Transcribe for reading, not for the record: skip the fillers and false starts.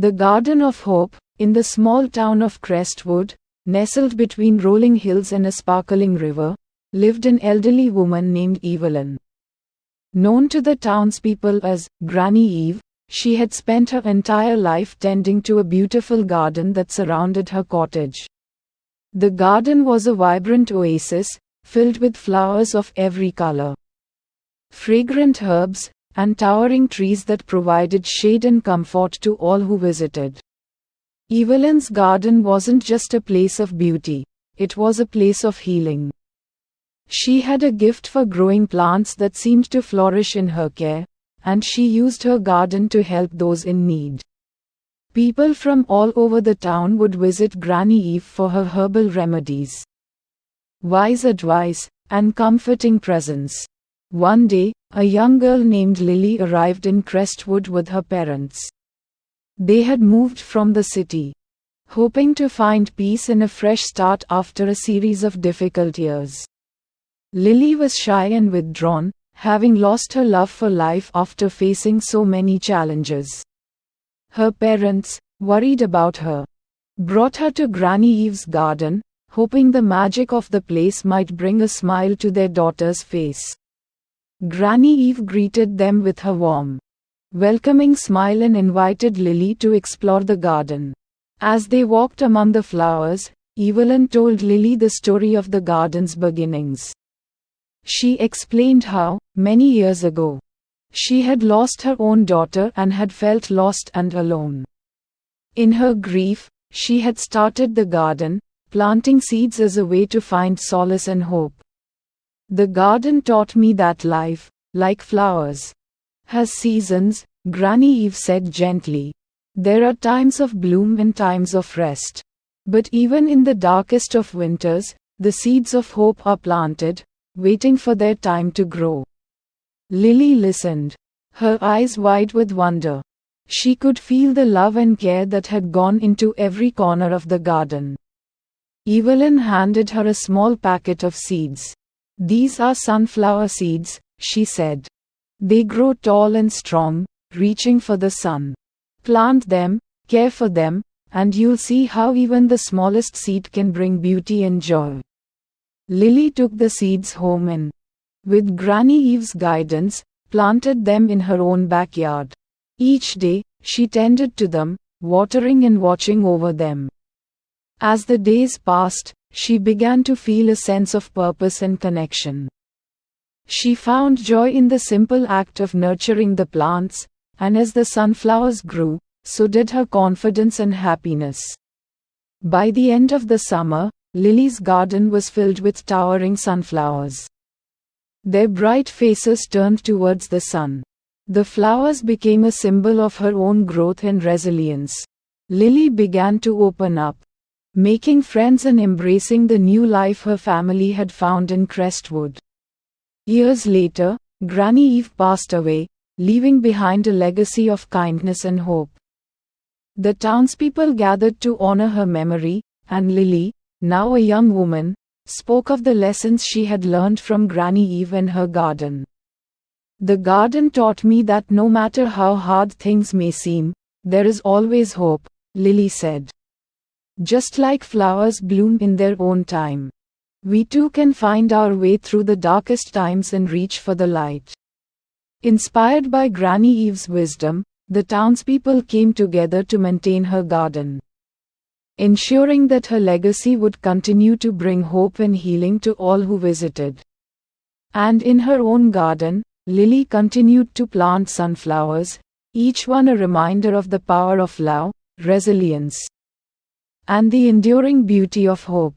The Garden of Hope, in the small town of Crestwood, nestled between rolling hills and a sparkling river, lived an elderly woman named Evelyn. Known to the townspeople as Granny Eve, she had spent her entire life tending to a beautiful garden that surrounded her cottage. The garden was a vibrant oasis, filled with flowers of every color, fragrant herbs, and towering trees that provided shade and comfort to all who visited. Evelyn's garden wasn't just a place of beauty, it was a place of healing. She had a gift for growing plants that seemed to flourish in her care, and she used her garden to help those in need. People from all over the town would visit Granny Eve for her herbal remedies, wise advice, and comforting presence. One day, a young girl named Lily arrived in Crestwood with her parents. They had moved from the city, hoping to find peace and a fresh start after a series of difficult years. Lily was shy and withdrawn, having lost her love for life after facing so many challenges. Her parents, worried about her, brought her to Granny Eve's garden, hoping the magic of the place might bring a smile to their daughter's face. Granny Eve greeted them with her warm, welcoming smile and invited Lily to explore the garden. As they walked among the flowers, Evelyn told Lily the story of the garden's beginnings. She explained how, many years ago, she had lost her own daughter and had felt lost and alone. In her grief, she had started the garden, planting seeds as a way to find solace and hope. The garden taught me that life, like flowers, has seasons, Granny Eve said gently. There are times of bloom and times of rest. But even in the darkest of winters, the seeds of hope are planted, waiting for their time to grow. Lily listened, her eyes wide with wonder. She could feel the love and care that had gone into every corner of the garden. Evelyn handed her a small packet of seeds. "These are sunflower seeds," she said. "They grow tall and strong, reaching for the sun. Plant them, care for them, and you'll see how even the smallest seed can bring beauty and joy." Lily took the seeds home and, with Granny Eve's guidance, planted them in her own backyard. Each day, she tended to them, watering and watching over them. As the days passed, she began to feel a sense of purpose and connection. She found joy in the simple act of nurturing the plants, and as the sunflowers grew, so did her confidence and happiness. By the end of the summer, Lily's garden was filled with towering sunflowers. Their bright faces turned towards the sun. The flowers became a symbol of her own growth and resilience. Lily began to open up, making friends and embracing the new life her family had found in Crestwood. Years later, Granny Eve passed away, leaving behind a legacy of kindness and hope. The townspeople gathered to honor her memory, and Lily, now a young woman, spoke of the lessons she had learned from Granny Eve and her garden. "The garden taught me that no matter how hard things may seem, there is always hope," Lily said. "Just like flowers bloom in their own time, we too can find our way through the darkest times and reach for the light." Inspired by Granny Eve's wisdom, the townspeople came together to maintain her garden, ensuring that her legacy would continue to bring hope and healing to all who visited. And in her own garden, Lily continued to plant sunflowers, each one a reminder of the power of love, resilience, and the enduring beauty of hope.